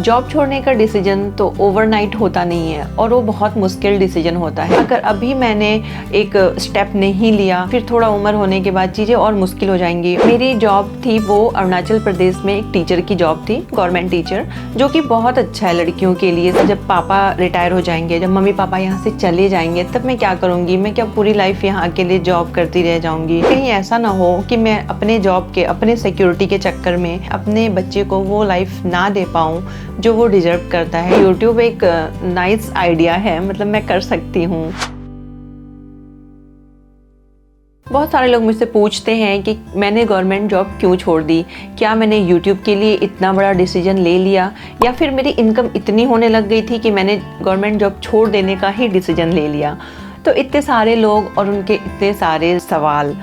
Job छोड़ने का decision तो ओवरनाइट होता नहीं है और वो बहुत मुश्किल डिसीजन होता है। अगर अभी मैंने एक स्टेप नहीं लिया फिर थोड़ा उम्र होने के बाद चीज़ें और मुश्किल हो जाएंगी। मेरी जॉब थी वो अरुणाचल प्रदेश में एक टीचर की जॉब थी, गवर्नमेंट टीचर, जो कि बहुत अच्छा है लड़कियों के लिए। जब पापा रिटायर हो जाएंगे, जब मम्मी पापा यहाँ से चले जाएंगे, तब मैं क्या करूँगी? मैं क्या पूरी लाइफ यहाँ अकेले जॉब करती रह जाऊँगी? कहीं ऐसा ना हो कि मैं अपने जॉब के, अपने सिक्योरिटी के चक्कर में अपने बच्चे को वो लाइफ ना दे पाऊँ जो वो डिजर्व करता है। यूट्यूब एक नाइस आइडिया है, मतलब मैं कर सकती हूँ। बहुत सारे लोग मुझसे पूछते हैं कि मैंने गवर्नमेंट जॉब क्यों छोड़ दी, क्या मैंने यूट्यूब के लिए इतना बड़ा डिसीजन ले लिया या फिर मेरी इनकम इतनी होने लग गई थी कि मैंने गवर्नमेंट जॉब छोड़ देने का ही डिसीजन ले लिया। तो इतने सारे लोग और उनके इतने सारे सवाल,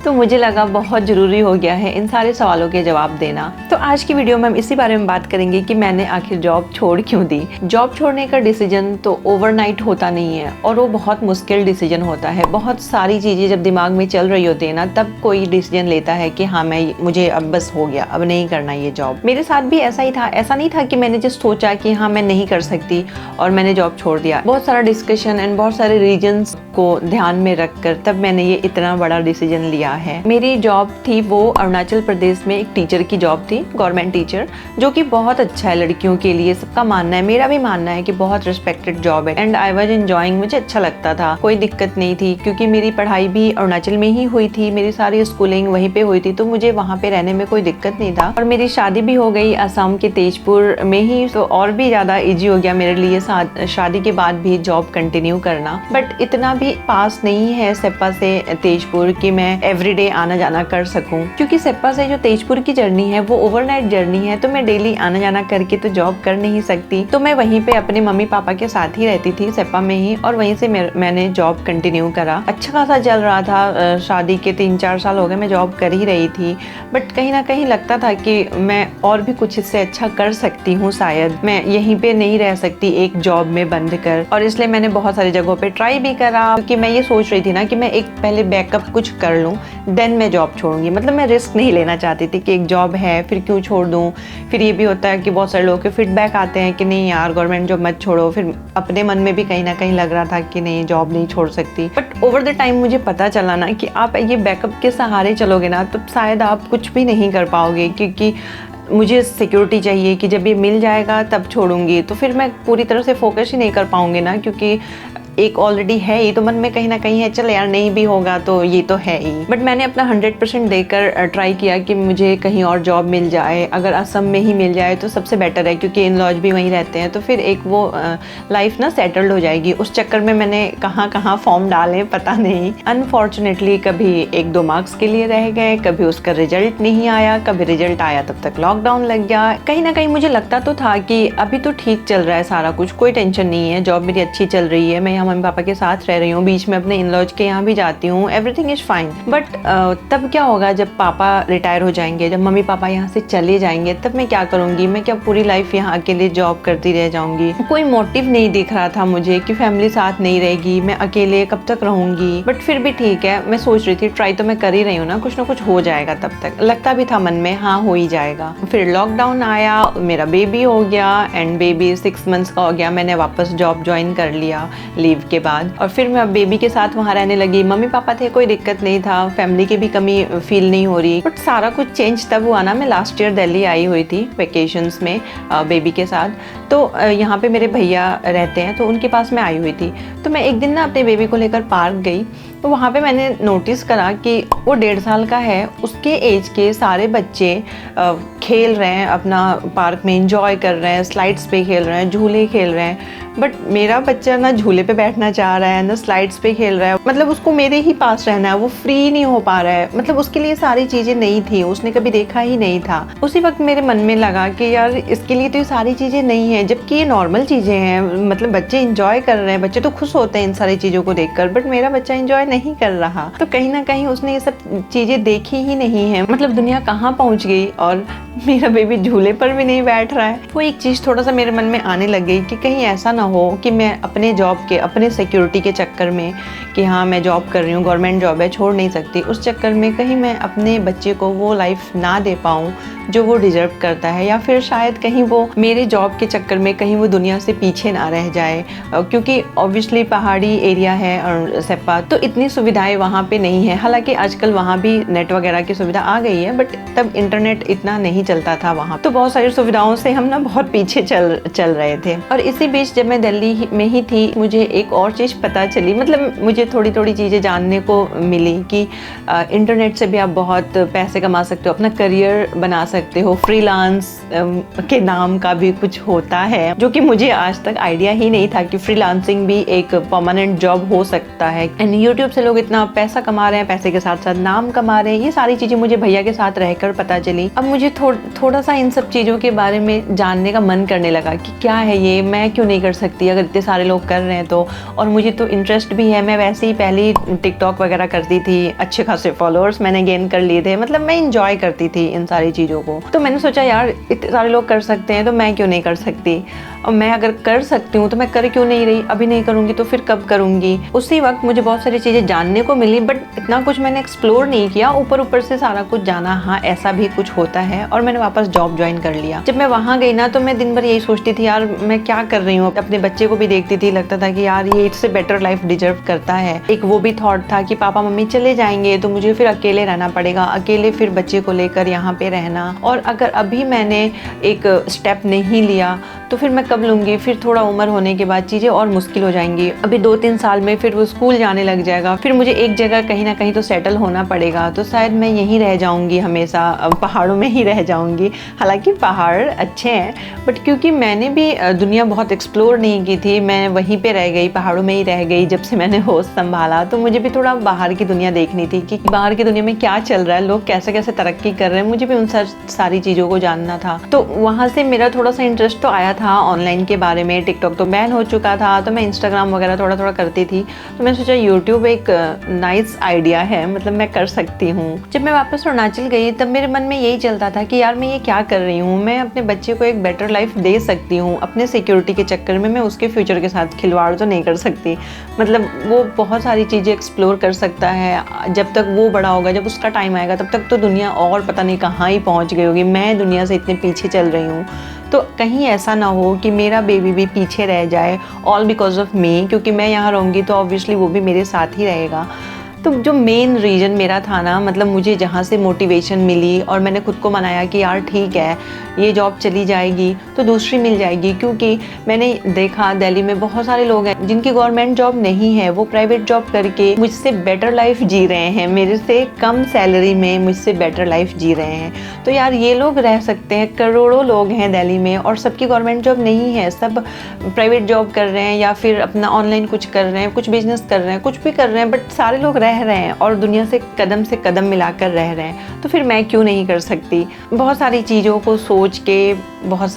तो मुझे लगा बहुत ज़रूरी हो गया है इन सारे सवालों के जवाब देना। तो आज की वीडियो में हम इसी बारे में बात करेंगे कि मैंने आखिर जॉब छोड़ क्यों दी। जॉब छोड़ने का डिसीजन तो ओवरनाइट होता नहीं है और वो बहुत मुश्किल डिसीजन होता है। बहुत सारी चीज़ें जब दिमाग में चल रही होती है ना, तब कोई डिसीजन लेता है कि हाँ मुझे अब बस हो गया, अब नहीं करना ये जॉब। मेरे साथ भी ऐसा ही था। ऐसा नहीं था कि मैंने जस्ट सोचा कि हाँ मैं नहीं कर सकती और मैंने जॉब छोड़ दिया। बहुत सारा डिस्कशन एंड बहुत सारे रीजंस को ध्यान में रखकर तब मैंने ये इतना बड़ा डिसीजन लिया है। मेरी जॉब थी वो अरुणाचल प्रदेश में एक टीचर की जॉब थी, गवर्नमेंट टीचर, जो कि बहुत अच्छा है लड़कियों के लिए। सबका मानना है, मेरा भी मानना है कि बहुत रिस्पेक्टेड जॉब है एंड आई वाज एंजॉयिंग। मुझे अच्छा लगता था, कोई दिक्कत नहीं थी क्योंकि मेरी पढ़ाई भी अरुणाचल में ही हुई थी, मेरी सारी स्कूलिंग वहीं पे हुई थी, तो मुझे वहाँ पे रहने में कोई दिक्कत नहीं था। और मेरी शादी भी हो गई असम के तेजपुर में ही, तो और भी ज़्यादा ईजी हो गया मेरे लिए शादी के बाद भी जॉब कंटिन्यू करना। बट इतना भी पास नहीं है सेप्पा से तेजपुर कि मैं एवरीडे आना जाना कर सकूं, क्योंकि सेप्पा से जो तेजपुर की जर्नी है वो ओवरनाइट जर्नी है, तो मैं डेली आना जाना करके तो जॉब कर नहीं सकती। तो मैं वहीं पे अपने मम्मी पापा के साथ ही रहती थी सेप्पा में ही, और वहीं से मैंने जॉब कंटिन्यू करा। अच्छा खासा चल रहा था, शादी के 3-4 साल हो गए मैं जॉब कर ही रही थी। बट कहीं ना कहीं लगता था कि मैं और भी कुछ इससे अच्छा कर सकती हूँ, शायद मैं यहीं पे नहीं रह सकती एक जॉब में बंद कर। और इसलिए मैंने बहुत सारी जगहों पे ट्राई भी करा, क्योंकि मैं ये सोच रही थी ना कि मैं एक पहले बैकअप कुछ कर लूँ, देन मैं जॉब छोड़ूंगी। मतलब मैं रिस्क नहीं लेना चाहती थी कि एक जॉब है फिर क्यों छोड़ दूँ। फिर ये भी होता है कि बहुत सारे लोगों के फीडबैक आते हैं कि नहीं यार गवर्नमेंट जॉब मत छोड़ो। फिर अपने मन में भी कहीं ना कहीं लग रहा था कि नहीं जॉब नहीं छोड़ सकती। बट ओवर द टाइम मुझे पता चला ना कि आप ये बैकअप के सहारे चलोगे ना तो शायद आप कुछ भी नहीं कर पाओगे, क्योंकि मुझे सिक्योरिटी चाहिए कि जब ये मिल जाएगा तब छोड़ूंगी, तो फिर मैं पूरी तरह से फोकस ही नहीं कर पाऊंगी ना, क्योंकि एक ऑलरेडी है ही, तो मन में कहीं ना कहीं है चल यार नहीं भी होगा तो ये तो है ही। बट मैंने अपना 100% देकर ट्राई किया कि मुझे कहीं और जॉब मिल जाए, अगर असम में ही मिल जाए तो सबसे बेटर है, क्योंकि इन लॉज भी वहीं रहते हैं, तो फिर एक वो लाइफ ना सेटल्ड हो जाएगी। उस चक्कर में मैंने कहाँ फॉर्म डाले पता नहीं। अनफॉर्चुनेटली कभी 1-2 मार्क्स के लिए रह गए, कभी उसका रिजल्ट नहीं आया, कभी रिजल्ट आया तब तक लॉकडाउन लग गया। कहीं ना कहीं मुझे लगता तो था कि अभी तो ठीक चल रहा है सारा कुछ, कोई टेंशन नहीं है, जॉब मेरी अच्छी चल रही है, मैं मम्मी पापा के साथ रह रही हूँ, बीच में अपने इन लॉज के यहाँ भी जाती हूँ, एवरीथिंग इज फाइन। बट तब क्या होगा जब पापा रिटायर हो जाएंगे, जब मम्मी पापा यहाँ से चले जाएंगे, तब मैं क्या करूँगी? मैं क्या पूरी लाइफ यहाँ अकेले जॉब करती रह जाऊँगी? कोई मोटिव नहीं दिख रहा था मुझे कि फैमिली साथ नहीं रहेगी, मैं अकेले कब तक रहूँगी। बट फिर भी ठीक है, मैं सोच रही थी ट्राई तो मैं कर ही रही हूँ ना कुछ हो जाएगा। तब तक लगता भी था मन में हाँ हो ही जाएगा। फिर लॉकडाउन आया, मेरा बेबी हो गया एंड बेबी 6 मंथ्स का हो गया, मैंने वापस जॉब ज्वाइन कर लिया लीव के बाद। और फिर मैं बेबी के साथ वहाँ रहने लगी। मम्मी पापा थे, कोई दिक्कत नहीं था, फैमिली की भी कमी फील नहीं हो रही। बट सारा कुछ चेंज तब हुआ ना, मैं लास्ट ईयर दिल्ली आई हुई थी वेकेशंस में बेबी के साथ। तो यहाँ पे मेरे भैया रहते हैं, तो उनके पास मैं आई हुई थी। तो मैं एक दिन ना अपने बेबी को लेकर पार्क गई, तो वहाँ पे मैंने नोटिस करा कि वो 1.5 साल का है, उसके एज के सारे बच्चे खेल रहे हैं, अपना पार्क में एंजॉय कर रहे हैं, स्लाइड्स पे खेल रहे हैं, झूले खेल रहे हैं। बट मेरा बच्चा ना झूले पे बैठना चाह रहा है ना स्लाइड्स पे खेल रहा है, मतलब उसको मेरे ही पास रहना है, वो फ्री नहीं हो पा रहा है। मतलब उसके लिए सारी चीज़ें नई थी, उसने कभी देखा ही नहीं था। उसी वक्त मेरे मन में लगा कि यार इसके लिए तो ये सारी चीज़ें नहीं है, जबकि ये नॉर्मल चीज़ें हैं। मतलब बच्चे इंजॉय कर रहे हैं, बच्चे तो खुश होते हैं इन सारी चीज़ों को देखकर, बट मेरा बच्चा इंजॉय नहीं कर रहा। तो कहीं ना कहीं उसने ये सब चीज़ें देखी ही नहीं है, मतलब दुनिया कहाँ पहुँच गई और मेरा बेबी झूले पर भी नहीं बैठ रहा है। वो एक चीज़ थोड़ा सा मेरे मन में आने लग गई कि कहीं ऐसा ना हो कि मैं अपने जॉब के, अपने सिक्योरिटी के चक्कर में, कि हाँ मैं जॉब कर रही हूँ, गवर्नमेंट जॉब है, छोड़ नहीं सकती, उस चक्कर में कहीं मैं अपने बच्चे को वो लाइफ ना दे पाऊँ जो वो डिज़र्व करता है, या फिर शायद कहीं वो मेरे जॉब के चक्कर में कहीं वो दुनिया से पीछे ना रह जाए। क्योंकि ऑब्वियसली पहाड़ी एरिया है और सेप्पा, तो इतनी सुविधाएं वहाँ पे नहीं है। हालांकि आजकल वहाँ भी नेट वगैरह की सुविधा आ गई है, बट तब इंटरनेट इतना नहीं चलता था वहाँ, तो बहुत सारी सुविधाओं से हम ना बहुत पीछे चल रहे थे। और इसी बीच जब मैं दिल्ली में ही थी, मुझे एक और चीज़ पता चली, मतलब मुझे थोड़ी थोड़ी चीज़ें जानने को मिली कि इंटरनेट से भी आप बहुत पैसे कमा सकते हो, अपना करियर बना सकते हो। फ्रीलांस के नाम का भी कुछ होता है, जो कि मुझे आज तक आइडिया ही नहीं था कि फ्रीलांसिंग भी एक परमानेंट जॉब हो सकता है। एंड यूट्यूब से लोग इतना पैसा कमा रहे हैं, पैसे के साथ साथ नाम कमा रहे हैं। ये सारी चीज़ें मुझे भैया के साथ रहकर पता चली। अब मुझे थोड़ा सा इन सब चीज़ों के बारे में जानने का मन करने लगा कि क्या है ये, मैं क्यों नहीं कर सकती अगर इतने सारे लोग कर रहे हैं तो। और मुझे तो इंटरेस्ट भी है, मैं वैसे ही पहले टिकटॉक वगैरह करती थी, अच्छे खासे फॉलोअर्स मैंने गेन कर लिए थे, मतलब मैं इंजॉय करती थी इन सारी चीज़ों को। तो मैंने सोचा यार इतने सारे लोग कर सकते हैं तो मैं क्यों नहीं कर सकती, और मैं अगर कर सकती हूँ तो मैं कर क्यों नहीं रही, अभी नहीं करूँगी तो फिर कब करूँगी। उसी वक्त मुझे बहुत सारी चीज़ें जानने को मिली, बट इतना कुछ मैंने एक्सप्लोर नहीं किया, ऊपर से सारा कुछ जाना हाँ ऐसा भी कुछ होता है। और मैंने वापस जॉब ज्वाइन कर लिया। जब मैं वहाँ गई ना तो मैं दिन भर यही सोचती थी यार मैं क्या कर रही हूँ। अपने बच्चे को भी देखती थी, लगता था कि यार ये इससे बेटर लाइफ डिजर्व करता है। एक वो भी थॉट था कि पापा मम्मी चले जाएंगे तो मुझे फिर अकेले रहना पड़ेगा, अकेले फिर बच्चे को लेकर यहाँ पे रहना, और अगर अभी मैंने एक स्टेप नहीं लिया तो फिर मैं कब लूँगी। फिर थोड़ा उम्र होने के बाद चीज़ें और मुश्किल हो जाएंगी। अभी 2-3 साल में फिर वो स्कूल जाने लग जाएगा, फिर मुझे एक जगह कहीं ना कहीं तो सेटल होना पड़ेगा। तो शायद मैं यहीं रह जाऊँगी, हमेशा पहाड़ों में ही रह जाऊँगी। हालांकि पहाड़ अच्छे हैं, बट क्योंकि मैंने भी दुनिया बहुत एक्सप्लोर नहीं की थी, मैं वहीं पे रह गई, पहाड़ों में ही रह गई जब से मैंने होश संभाला। तो मुझे भी थोड़ा बाहर की दुनिया देखनी थी कि बाहर की दुनिया में क्या चल रहा है, लोग कैसे कैसे तरक्की कर रहे हैं, मुझे भी उन सारी चीज़ों को जानना था। तो वहाँ से मेरा थोड़ा सा इंटरेस्ट तो आया था ऑनलाइन के बारे में। टिकटॉक तो बैन हो चुका था, तो मैं इंस्टाग्राम वगैरह थोड़ा थोड़ा करती थी। तो मैंने सोचा यूट्यूब एक नाइस आइडिया है, मतलब मैं कर सकती हूँ। जब मैं वापस अरुणाचल गई तब मेरे मन में यही चलता था कि यार मैं ये क्या कर रही हूँ, मैं अपने बच्चे को एक बेटर लाइफ दे सकती हूँ। अपने सिक्योरिटी के चक्कर में मैं उसके फ्यूचर के साथ खिलवाड़ तो नहीं कर सकती। मतलब वो बहुत सारी चीज़ें एक्सप्लोर कर सकता है, जब तक वो बड़ा होगा, जब उसका टाइम आएगा तब तक तो दुनिया और पता नहीं कहाँ ही पहुँच गई होगी। मैं दुनिया से इतने पीछे चल रही हूँ, तो कहीं ऐसा ना हो कि मेरा बेबी भी पीछे रह जाए, ऑल बिकॉज ऑफ मी। क्योंकि मैं यहाँ रहूँगी तो ऑब्वियसली वो भी मेरे साथ ही रहेगा। तो जो मेन रीज़न मेरा था ना, मतलब मुझे जहाँ से मोटिवेशन मिली और मैंने खुद को मनाया कि यार ठीक है ये जॉब चली जाएगी तो दूसरी मिल जाएगी। क्योंकि मैंने देखा दिल्ली में बहुत सारे लोग हैं जिनकी गवर्नमेंट जॉब नहीं है, वो प्राइवेट जॉब करके मुझसे बेटर लाइफ जी रहे हैं, मेरे से कम सैलरी में मुझसे बेटर लाइफ जी रहे हैं। तो यार ये लोग रह सकते हैं, करोड़ों लोग हैं दिल्ली में और सबकी गवर्नमेंट जॉब नहीं है, सब प्राइवेट जॉब कर रहे हैं या फिर अपना ऑनलाइन कुछ कर रहे हैं, कुछ बिजनेस कर रहे हैं, कुछ भी कर रहे हैं, बट सारे लोग रह रहे हैं और दुनिया से कदम मिलाकर रह रहे हैं। तो फिर मैं क्यों नहीं कर सकती। बहुत सारी चीज़ों को सोच के, बहुत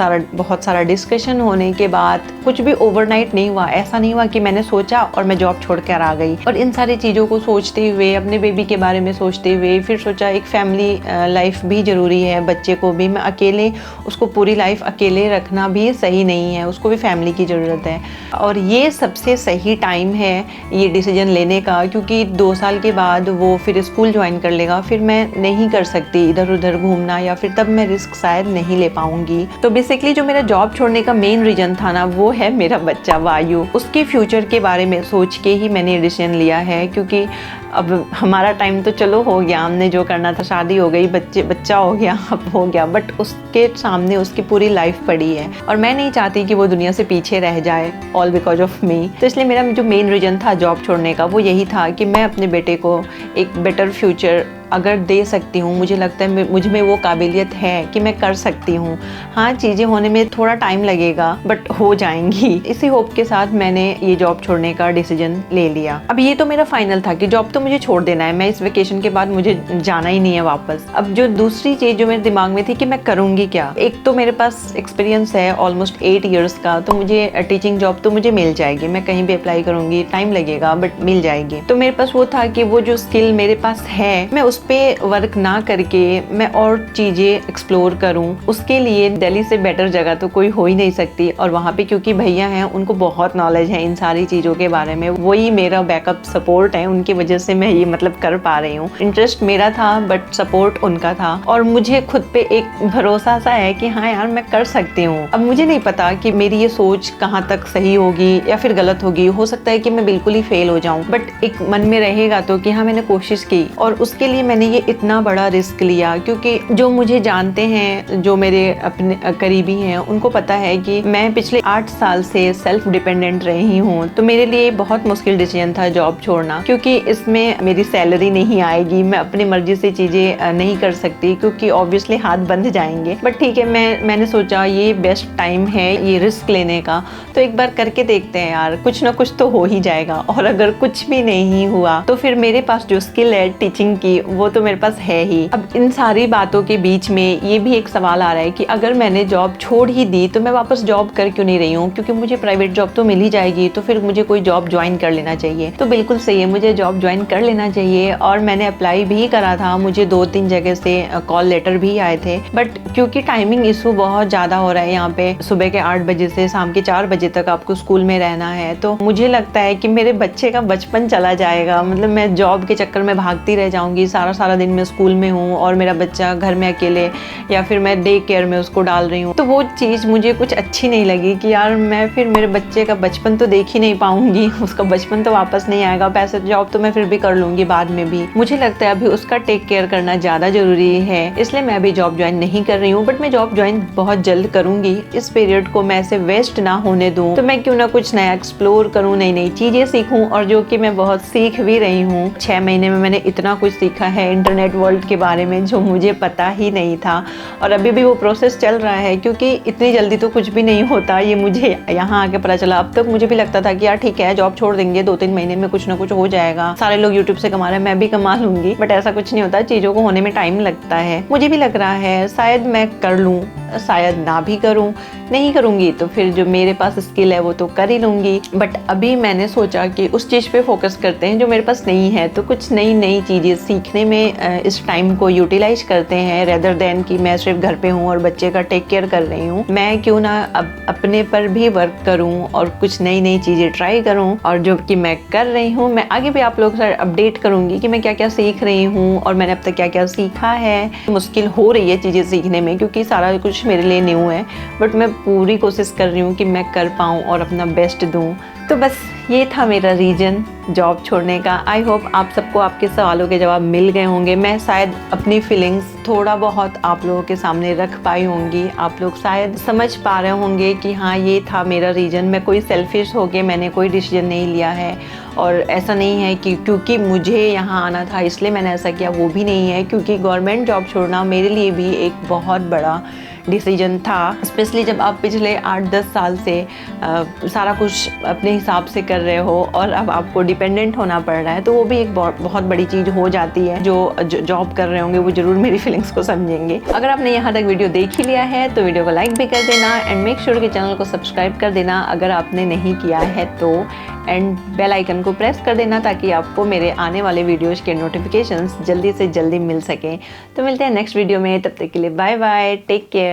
सारा डिस्कशन होने के बाद कुछ भी ओवरनाइट नहीं हुआ। ऐसा नहीं हुआ कि मैंने सोचा और मैं जॉब छोड़कर आ गई। और इन सारी चीज़ों को सोचते हुए, अपने बेबी के बारे में सोचते हुए, फिर सोचा एक फैमिली लाइफ भी ज़रूरी है, बच्चे को भी मैं अकेले, उसको पूरी लाइफ अकेले रखना भी सही नहीं है, उसको भी फैमिली की ज़रूरत है। और ये सबसे सही टाइम है ये डिसीजन लेने का, क्योंकि 2 साल के बाद वो फिर स्कूल ज्वाइन कर लेगा, फिर मैं नहीं कर सकती इधर उधर घूमना, या फिर तब मैं रिस्क शायद नहीं ले पाऊंगी। तो बेसिकली जो मेरा जॉब छोड़ने का मेन रीज़न था ना, वो है मेरा बच्चा वायु। उसके फ्यूचर के बारे में सोच के ही मैंने डिसीजन लिया है। क्योंकि अब हमारा टाइम तो चलो हो गया, हमने जो करना था, शादी हो गई, बच्चा हो गया, अब हो गया, बट उसके सामने उसकी पूरी लाइफ पड़ी है और मैं नहीं चाहती कि वो दुनिया से पीछे रह जाए, ऑल बिकॉज ऑफ मी। तो इसलिए मेरा जो मेन रीज़न था जॉब छोड़ने का वो यही था कि मैं अपने बेटे को एक बेटर फ्यूचर अगर दे सकती हूँ, मुझे लगता है मुझ में वो काबिलियत है कि मैं कर सकती हूँ। हाँ, चीज़ें होने में थोड़ा टाइम लगेगा बट हो जाएंगी। इसी होप के साथ मैंने ये जॉब छोड़ने का डिसीजन ले लिया। अब ये तो मेरा फाइनल था कि जॉब तो तो मुझे छोड़ देना है, मैं इस वेकेशन के बाद मुझे जाना ही नहीं है वापस। अब जो दूसरी चीज़ जो मेरे दिमाग में थी कि मैं करूँगी क्या, एक तो मेरे पास एक्सपीरियंस है ऑलमोस्ट 8 ईयर्स का, तो मुझे टीचिंग जॉब तो मुझे मिल जाएगी, मैं कहीं भी अप्लाई करूँगी, टाइम लगेगा बट मिल जाएगी। तो मेरे पास वो था कि वो जो स्किल मेरे पास है मैं उस पर वर्क ना करके मैं और चीज़ें एक्सप्लोर करूँ। उसके लिए दिल्ली से बेटर जगह तो कोई हो ही नहीं सकती, और वहाँ पे क्योंकि भैया हैं उनको बहुत नॉलेज है इन सारी चीज़ों के बारे में, वही मेरा बैकअप सपोर्ट है, उनकी वजह से मैं ये मतलब कर पा रही हूँ। इंटरेस्ट मेरा था बट सपोर्ट उनका था, और मुझे खुद पे एक भरोसा सा है कि हाँ यार मैं कर सकती हूँ। अब मुझे नहीं पता कि मेरी ये सोच कहाँ तक सही होगी या फिर गलत होगी, हो सकता है कि मैं बिल्कुल ही फेल हो जाऊँ, बट एक मन में रहेगा तो कि हाँ मैंने कोशिश की, और उसके लिए मैंने ये इतना बड़ा रिस्क लिया। क्योंकि जो मुझे जानते हैं, जो मेरे अपने करीबी हैं, उनको पता है कि मैं पिछले 8 साल से सेल्फ डिपेंडेंट रही हूँ। तो मेरे लिए बहुत मुश्किल डिसीजन था जॉब छोड़ना, क्योंकि इसमें मेरी सैलरी नहीं आएगी, मैं अपनी मर्जी से चीज़ें नहीं कर सकती, क्योंकि ऑब्वियसली हाथ बंध जाएंगे। बट ठीक है, मैंने सोचा ये बेस्ट टाइम है ये रिस्क लेने का, तो एक बार करके देखते हैं यार, कुछ ना कुछ तो हो ही जाएगा। और अगर कुछ भी नहीं हुआ तो फिर मेरे पास जो स्किल है टीचिंग की, वो तो मेरे पास है ही। अब इन सारी बातों के बीच में ये भी एक सवाल आ रहा है कि अगर मैंने जॉब छोड़ ही दी तो मैं वापस जॉब कर क्यों नहीं रही हूँ, क्योंकि मुझे प्राइवेट जॉब तो मिल ही जाएगी, तो फिर मुझे कोई जॉब ज्वाइन कर लेना चाहिए। तो बिल्कुल सही है, मुझे जॉब ज्वाइन कर लेना चाहिए, और मैंने अप्लाई भी करा था, मुझे 2-3 जगह से कॉल लेटर भी आए थे। बट क्योंकि टाइमिंग इशू बहुत ज़्यादा हो रहा है यहाँ पे, सुबह के 8 बजे से शाम के 4 बजे तक आपको स्कूल में रहना है, तो मुझे लगता है कि मेरे बच्चे का बचपन चला जाएगा। मतलब मैं जॉब के चक्कर में भागती रह जाऊंगी, सारा दिन मैं स्कूल में हूँ और मेरा बच्चा घर में अकेले, या फिर मैं डे केयर में उसको डाल रही हूँ। तो वो चीज़ मुझे कुछ अच्छी नहीं लगी कि यार मैं फिर मेरे बच्चे का बचपन तो देख ही नहीं पाऊंगी, उसका बचपन तो वापस नहीं आएगा। पैसे जॉब तो मैं फिर भी कर लूंगी बाद में भी, मुझे लगता है अभी उसका टेक केयर करना ज़्यादा जरूरी है, इसलिए मैं अभी जॉब ज्वाइन नहीं कर रही हूँ। बट मैं जॉब ज्वाइन बहुत जल्द करूंगी, इस पीरियड को मैं ऐसे वेस्ट ना होने दूँ, तो मैं क्यों ना कुछ नया एक्सप्लोर करूँ, नई नई चीज़ें सीखूँ, और जो कि मैं बहुत सीख भी रही हूँ। 6 महीने में मैंने इतना कुछ सीखा है इंटरनेट वर्ल्ड के बारे में जो मुझे पता ही नहीं था, और अभी भी वो प्रोसेस चल रहा है, क्योंकि इतनी जल्दी तो कुछ भी नहीं होता, ये मुझे यहाँ आके पता चला। अब तक मुझे भी लगता था कि यार ठीक है जॉब छोड़ देंगे, 2-3 महीने में कुछ ना कुछ हो जाएगा, सारे लोग यूट्यूब से कमा रहे हैं, मैं भी कमा लूंगी, बट ऐसा कुछ नहीं होता, चीज़ों को होने में टाइम लगता है। मुझे भी लग रहा है शायद मैं कर लूँ, शायद ना भी करूँ, नहीं करूँगी तो फिर जो मेरे पास स्किल है वो तो कर ही लूँगी। बट अभी मैंने सोचा कि उस चीज़ पे फोकस करते हैं जो मेरे पास नहीं है, तो कुछ नई चीज़ें सीखने में इस टाइम को यूटिलाइज करते हैं, रेदर देन कि मैं सिर्फ घर पे हूँ और बच्चे का टेक केयर कर रही हूँ। मैं क्यों ना अब अपने पर भी वर्क करूँ और कुछ नई चीज़ें ट्राई करूँ, और जो कि मैं कर रही हूँ, मैं आगे भी आप लोगों से अपडेट करूँगी कि मैं क्या क्या सीख रही हूँ और मैंने अब तक क्या क्या सीखा है। मुश्किल हो रही है चीज़ें सीखने में, क्योंकि सारा कुछ मेरे लिए न्यू है, बट मैं पूरी कोशिश कर रही हूँ कि मैं कर पाऊँ और अपना बेस्ट दूँ। तो बस ये था मेरा रीज़न जॉब छोड़ने का। आई होप आप सबको आपके सवालों के जवाब मिल गए होंगे। मैं शायद अपनी फीलिंग्स थोड़ा बहुत आप लोगों के सामने रख पाई होंगी, आप लोग शायद समझ पा रहे होंगे कि हाँ ये था मेरा रीज़न। मैं कोई सेल्फिश हो के मैंने कोई डिसीजन नहीं लिया है, और ऐसा नहीं है कि क्योंकि मुझे यहाँ आना था इसलिए मैंने ऐसा किया, वो भी नहीं है। क्योंकि गवर्नमेंट जॉब छोड़ना मेरे लिए भी एक बहुत बड़ा डिसीजन था, स्पेशली जब आप पिछले 8-10 साल से सारा कुछ अपने हिसाब से कर रहे हो और अब आपको डिपेंडेंट होना पड़ रहा है, तो वो भी एक बहुत बड़ी चीज़ हो जाती है। जो जॉब कर रहे होंगे वो ज़रूर मेरी फीलिंग्स को समझेंगे। अगर आपने यहाँ तक वीडियो देख ही लिया है तो वीडियो को लाइक भी कर देना, एंड मेक श्योर कि चैनल को सब्सक्राइब कर देना अगर आपने नहीं किया है तो, एंड बेल आइकन को प्रेस कर देना ताकि आपको मेरे आने वाले वीडियोज़ के नोटिफिकेशंस जल्दी से जल्दी मिल सकें। तो मिलते हैं नेक्स्ट वीडियो में, तब तक के लिए बाय बाय, टेक केयर।